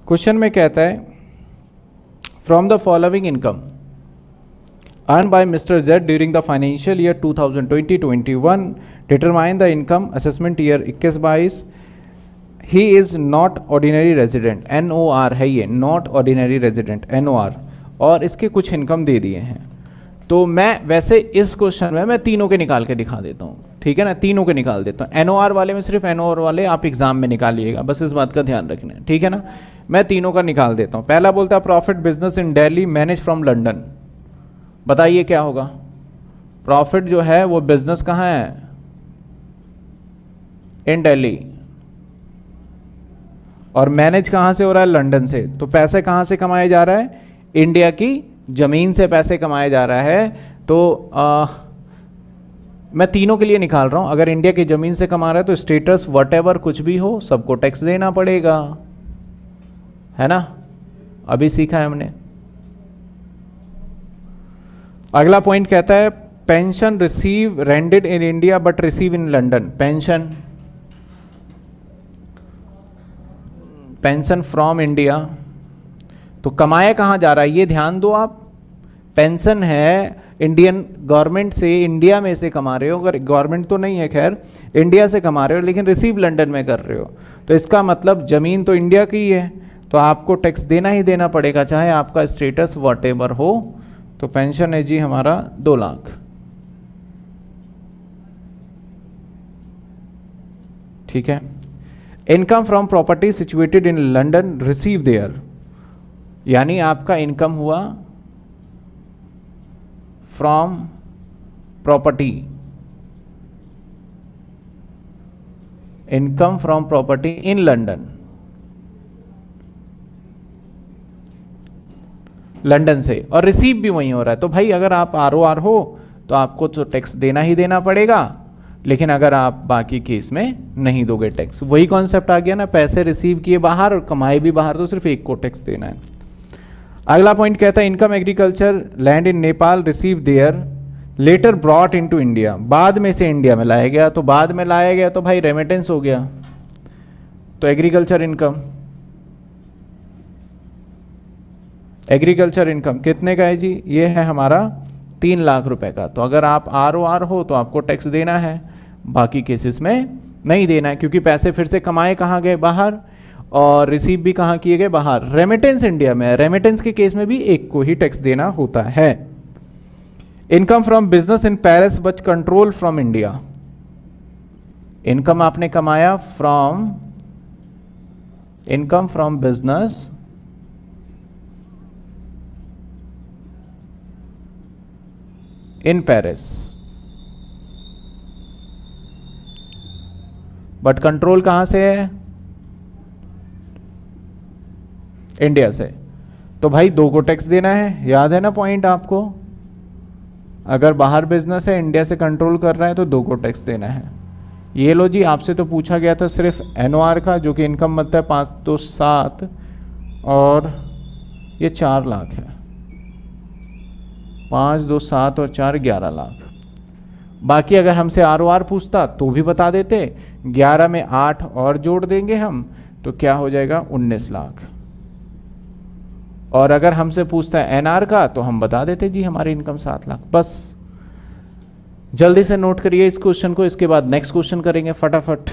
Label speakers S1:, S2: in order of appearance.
S1: Question में कहता है from the following income earned by Mr. Z during the financial year 2020-21 determine the income assessment year 21-22 he is not ordinary resident NOR है ये not ordinary resident NOR और इसके कुछ income दे दिए हैं। तो मैं वैसे इस क्वेश्चन में मैं तीनों के निकाल के दिखा देता हूँ, ठीक है ना, तीनों के निकाल देता हूँ। NOR वाले में सिर्फ NOR वाले आप एग्जाम में निकालिएगा, बस इस बात का ध्यान रखना है, ठीक है ना। मैं तीनों का निकाल देता हूँ। पहला बोलता है profit business in Delhi manage from London. बताइए क्या होगा। प्रॉफिट जो है वो बिजनेस कहाँ है, इन दिल्ली, और मैनेज कहाँ से हो रहा है, लंदन से। तो पैसे कहाँ से कमाया जा रहा है, इंडिया की जमीन से पैसे कमाया जा रहा है। तो मैं तीनों के लिए निकाल रहा हूं। अगर इंडिया की जमीन से कमा रहा है तो स्टेटस व्हाटएवर कुछ भी हो सबको टैक्स देना पड़ेगा, है ना, अभी सीखा है हमने। अगला पॉइंट कहता है pension receive rendered in India but receive in London. Pension from India, तो कमाया कहां जा रहा है ये ध्यान दो आप। पेंशन है इंडियन गवर्नमेंट से, इंडिया में से कमा रहे हो, अगर गवर्नमेंट तो नहीं है खैर, इंडिया से कमा रहे हो लेकिन रिसीव लंदन में कर रहे हो, तो इसका मतलब जमीन तो इंडिया की है, तो आपको टैक्स देना ही देना पड़ेगा चाहे आपका स्टेटस व्हाटएवर हो। तो पेंशन है जी हमारा 2 लाख, ठीक है। Income from property situated in London receive there, यानी आपका इनकम हुआ from property, income from property in London, London से, और रिसीव भी वहीं हो रहा है। तो भाई अगर आप ROR हो तो आपको तो टैक्स देना ही देना पड़ेगा, लेकिन अगर आप बाकी केस में नहीं दोगे टैक्स, वही कॉन्सेप्ट आ गया ना, पैसे रिसीव किए बाहर और कमाए भी बाहर, तो सिर्फ एक को टैक्स देना है। अगला पॉइंट कहता है income agriculture land in Nepal receive there later brought into India, बाद में से इंडिया में लाया गया, तो बाद में लाया गया तो भाई रेमिटेंस हो गया, तो एग्रीकल्चर इनकम, एग्रीकल्चर इनकम कितने का है जी, ये है हमारा 3 लाख रुपए का। तो अगर आप ROR हो तो आपको टैक्स देना है, बाकी केसेस में नहीं देना है, क्योंकि पैसे फिर से कमाए कहाँ गए, बाहर, और रिसीव भी कहाँ किए गए, बाहर। रेमिटेंस इंडिया में, रेमिटेंस के केस में भी एक को ही टैक्स देना होता है। Income from business in Paris but control from India, income आपने कमाया from, income from business in Paris but control कहां से है, इंडिया से, तो भाई 2 को टैक्स देना है, याद है ना पॉइंट आपको। अगर बाहर बिजनेस है, इंडिया से कंट्रोल कर रहा है, तो 2 को टैक्स देना है। ये लो जी, आपसे तो पूछा गया था सिर्फ NOR का, जो कि इनकम मतलब है 5 तो 7 और ये 4 लाख है, 5 2 7 और 4 11 लाख। बाकी अगर हमसे ROR पूछता तो भी बता देते, 11 में 8 और जोड़ देंगे हम, तो क्या हो जाएगा 19 लाख। और अगर हमसे पूछता है NR का तो हम बता देते जी हमारी इनकम 7 लाख। बस जल्दी से नोट करिए इस क्वेश्चन को, इसके बाद नेक्स्ट क्वेश्चन करेंगे फटाफट।